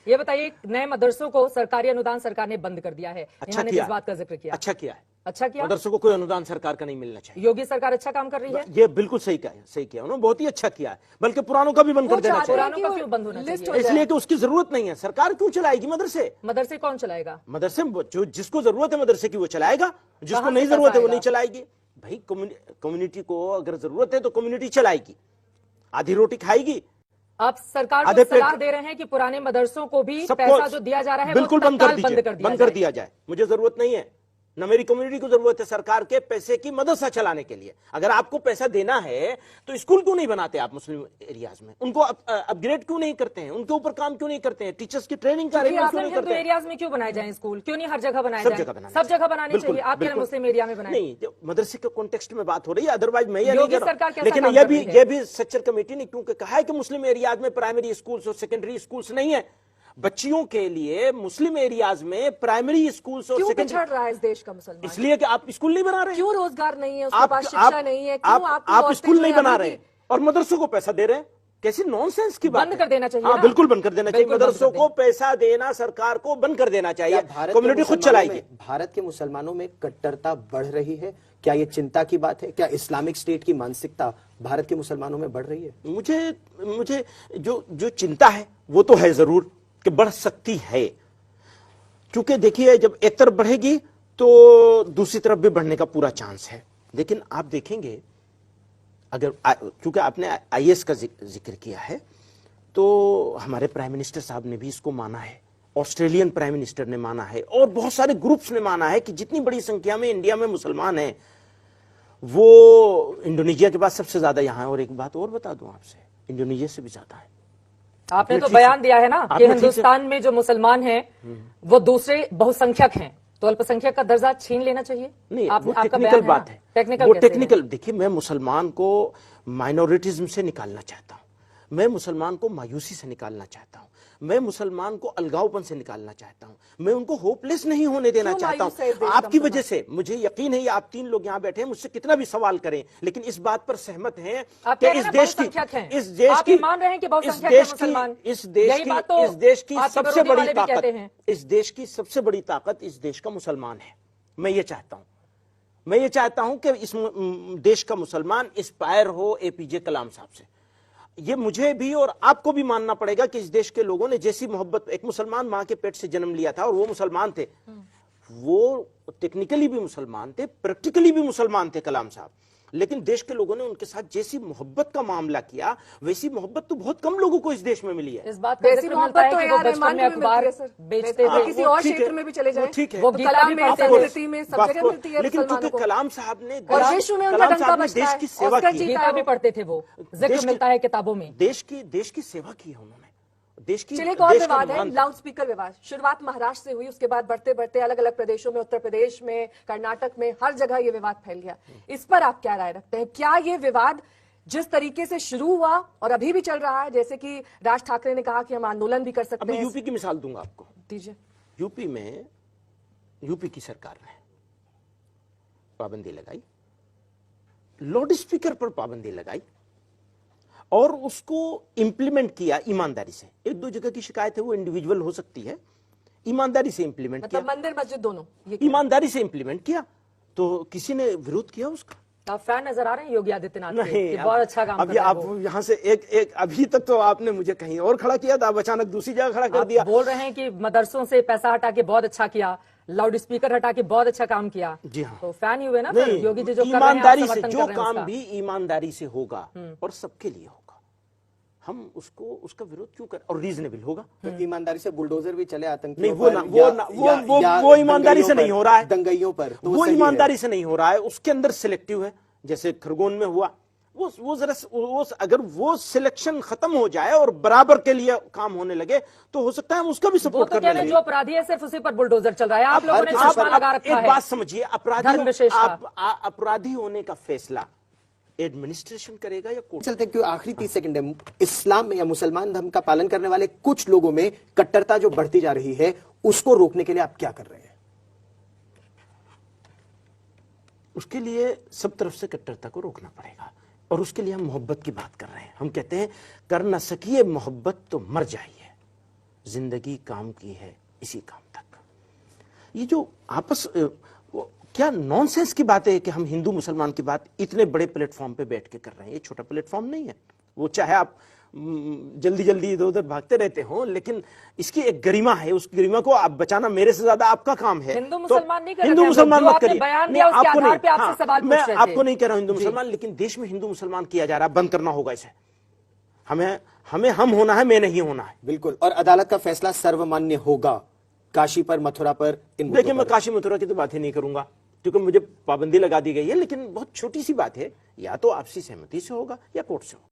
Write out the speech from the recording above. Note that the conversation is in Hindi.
ये बताइए, नए मदरसों को सरकारी अनुदान सरकार ने बंद कर दिया है। अच्छा इस किया, बात का जिक्र किया। अच्छा किया है। अच्छा किया, मदरसों को कोई अनुदान सरकार का नहीं मिलना चाहिए। योगी सरकार अच्छा काम कर रही है। ये बिल्कुल सही किया उन्होंने, बहुत ही अच्छा किया है। बल्कि पुरानों का भी बंद कर देना चाहिए। पुरानों का क्यों बंद होना चाहिए? इसलिए कि उसकी जरूरत नहीं है। सरकार क्यों चलाएगी मदरसे? मदरसे कौन चलाएगा? मदरसे जो जिसको जरूरत है मदरसे की वो चलाएगा, जिसको नहीं जरूरत है वो नहीं चलाएगी। भाई कम्युनिटी को अगर जरूरत है तो कम्युनिटी चलाएगी, आधी रोटी खाएगी। आप सरकार को सलाह दे रहे हैं कि पुराने मदरसों को भी पैसा जो दिया जा रहा है बिल्कुल बंद कर दिया जाए। मुझे जरूरत नहीं है, न मेरी कम्युनिटी को जरूरत है सरकार के पैसे की, मदरसा चलाने के लिए। अगर आपको पैसा देना है तो स्कूल क्यों नहीं बनाते आप मुस्लिम एरियाज में? उनको अपग्रेड क्यों नहीं करते हैं? उनके ऊपर काम क्यों नहीं करते हैं? टीचर्स की ट्रेनिंग क्यों नहीं करते हैं? एरियाज में क्यों बनाए जाए स्कूल? क्यों नहीं हर जगह बनाए जाए? सब जगह बनाने चाहिए। आप कह रहे हैं मुस्लिम एरिया में बनाए? नहीं, मदरसे के कॉन्टेक्स्ट में बात हो रही है, अदरवाइज मैं ये नहीं कह रहा हूं। लेकिन ये भी सच्चर कमेटी ने क्योंकि कहा है कि मुस्लिम एरियाज में प्राइमरी स्कूल्स और सेकेंडरी स्कूल्स नहीं है। बच्चियों के लिए मुस्लिम एरियाज में प्राइमरी स्कूल्स और क्यों पिछड़ रहा है इस देश का मुसलमान? इसलिए कि आप स्कूल नहीं बना रहे। क्यों रोजगार नहीं है, उसके पास शिक्षा नहीं है, क्यों आप स्कूल नहीं बना रहे और मदरसों को पैसा दे रहे हैं? कैसी नॉनसेंस की बात? बंद कर देना चाहिए। हाँ, बिल्कुल बंद कर देना चाहिए। मदरसों को पैसा देना सरकार को बंद कर देना चाहिए। कम्युनिटी खुद चलाएगी। भारत के मुसलमानों में कट्टरता बढ़ रही है, क्या ये चिंता की बात है? क्या इस्लामिक स्टेट की मानसिकता भारत के मुसलमानों में बढ़ रही है? मुझे जो चिंता है वो तो है जरूर कि बढ़ सकती है, क्योंकि देखिए जब एक तरफ बढ़ेगी तो दूसरी तरफ भी बढ़ने का पूरा चांस है। लेकिन आप देखेंगे अगर क्योंकि आपने आईएएस का जिक्र किया है, तो हमारे प्राइम मिनिस्टर साहब ने भी इसको माना है, ऑस्ट्रेलियन प्राइम मिनिस्टर ने माना है और बहुत सारे ग्रुप्स ने माना है कि जितनी बड़ी संख्या में इंडिया में मुसलमान हैं वो इंडोनेशिया के बाद सबसे ज्यादा यहां है। और एक बात और बता दूं आपसे, इंडोनेशिया से भी ज्यादा है। आपने तो बयान दिया है ना कि हिंदुस्तान में जो मुसलमान हैं वो दूसरे बहुसंख्यक हैं, तो अल्पसंख्यक का दर्जा छीन लेना चाहिए? नहीं, वो टेक्निकल बात है। टेक्निकल देखिए, मैं मुसलमान को माइनॉरिटीज्म से निकालना चाहता हूं, मैं मुसलमान को मायूसी से निकालना चाहता हूं, मैं मुसलमान को अलगावपन से निकालना चाहता हूं, मैं उनको होपलेस नहीं होने देना चाहता हूं। आपकी वजह से मुझे यकीन है ये आप तीन लोग यहां बैठे हैं, मुझसे कितना भी सवाल करें लेकिन इस बात पर सहमत हैं कि इस देश की सबसे बड़ी ताकत इस देश का मुसलमान है। मैं ये चाहता हूं कि इस देश का मुसलमान इंस्पायर हो एपीजे कलाम साहब से। ये मुझे भी और आपको भी मानना पड़ेगा कि इस देश के लोगों ने जैसी मोहब्बत, एक मुसलमान मां के पेट से जन्म लिया था और वो मुसलमान थे, वो टेक्निकली भी मुसलमान थे, प्रैक्टिकली भी मुसलमान थे कलाम साहब, लेकिन देश के लोगों ने उनके साथ जैसी मोहब्बत का मामला किया वैसी मोहब्बत तो बहुत कम लोगों को इस देश में मिली है। इस बात का जिक्र मिलता है कि वो बचपन में अखबार बेचते थे, किसी और क्षेत्र में भी चले जाए, ठीक है, वो कलाम में, संस्कृति में सब जगह मिलती है। लेकिन क्योंकि कलाम साहब ने देश की सेवा की, गीता भी पढ़ते थे, वो जिक्र मिलता है किताबों में, देश की सेवा की है उन्होंने। चलिए एक और विवाद है, लाउड स्पीकर विवाद। शुरुआत महाराष्ट्र से हुई, उसके बाद बढ़ते बढ़ते अलग अलग प्रदेशों में, उत्तर प्रदेश में, कर्नाटक में, हर जगह ये विवाद फैल गया। इस पर आप क्या राय रखते हैं? क्या ये विवाद जिस तरीके से शुरू हुआ और अभी भी चल रहा है, जैसे कि राज ठाकरे ने कहा कि हम आंदोलन भी कर सकते हैं? यूपी की मिसाल दूंगा आपको, दीजिए। यूपी की सरकार ने पाबंदी लगाई, लाउड स्पीकर पर पाबंदी लगाई और उसको इंप्लीमेंट किया ईमानदारी से। एक दो जगह की शिकायत है वो इंडिविजुअल हो सकती है, ईमानदारी से इंप्लीमेंट किया, मंदिर मस्जिद दोनों ईमानदारी से इंप्लीमेंट किया, तो किसी ने विरोध किया उसका? आप फैन नजर आ रहे हैं योगी आदित्यनाथ के, बहुत अच्छा काम अभी आप यहाँ से एक अभी तक तो आपने मुझे कहीं और खड़ा किया था, अब अचानक दूसरी जगह खड़ा कर दिया। बोल रहे हैं कि मदरसों से पैसा हटा के बहुत अच्छा किया, लाउड स्पीकर हटा के बहुत अच्छा काम किया। जी हाँ, तो फैन ही हुए ना योगी जी। जो ईमानदारी से जो काम भी ईमानदारी से होगा और सबके लिए होगा, हम उसका विरोध क्यों करें? और रीजनेबल होगा तो ईमानदारी से बुलडोजर भी चले आतंकी नहीं, वो ईमानदारी से नहीं हो रहा है, दंगाइयों पर तो वो ईमानदारी से नहीं हो रहा है, उसके अंदर सिलेक्टिव है, जैसे खरगोन में हुआ। अगर वो सिलेक्शन खत्म हो जाए और बराबर के लिए काम होने लगे तो हो सकता है हम उसका भी सपोर्ट करने लगे। जो अपराधी है सिर्फ उसी पर बुलडोजर चल रहा है। आप लोगों ने चश्मा लगा रखा है। एक बात समझिए, अपराधी होने का फैसला एडमिनिस्ट्रेशन करेगा या कोर्ट? चलते क्यों आखिरी 30 सेकंड है। इस्लाम में या मुसलमान धर्म का पालन करने वाले कुछ लोगों में कट्टरता जो बढ़ती जा रही है, उसको रोकने के लिए आप क्या कर रहे हैं? उसके लिए सब तरफ से कट्टरता को रोकना पड़ेगा और उसके लिए हम मोहब्बत की बात कर रहे हैं। हम कहते हैं कर ना सकिए मोहब्बत तो मर जाइए। जिंदगी काम की है इसी काम तक। ये जो आपस क्या नॉनसेंस की बात है कि हम हिंदू मुसलमान की बात इतने बड़े प्लेटफॉर्म पे बैठ के कर रहे हैं। ये छोटा प्लेटफॉर्म नहीं है। वो चाहे आप जल्दी जल्दी इधर उधर भागते रहते हो, लेकिन इसकी एक गरिमा है। उस गरिमा को आप बचाना मेरे से ज्यादा आपका काम है। हिंदू मुसलमान नहीं कर रहे हिंदू थे, मुसलमान जो मत आपने करिए। बयान नहीं, दिया उसके आपको आधार नहीं, पे आपसे सवाल मैं पूछ रहे थे। आपको नहीं कह रहा हूं हिंदू मुसलमान, लेकिन देश में हिंदू मुसलमान किया जा रहा है, बंद करना होगा इसे। हमें हम होना है, मैं नहीं होना है। बिल्कुल, और अदालत का फैसला सर्वमान्य होगा काशी पर, मथुरा पर, इन मुद्दों देखिए, मैं पर। काशी मथुरा की तो बात ही नहीं करूंगा, क्योंकि मुझे पाबंदी लगा दी गई है। लेकिन बहुत छोटी सी बात है, या तो आपसी सहमति से होगा या कोर्ट से होगा।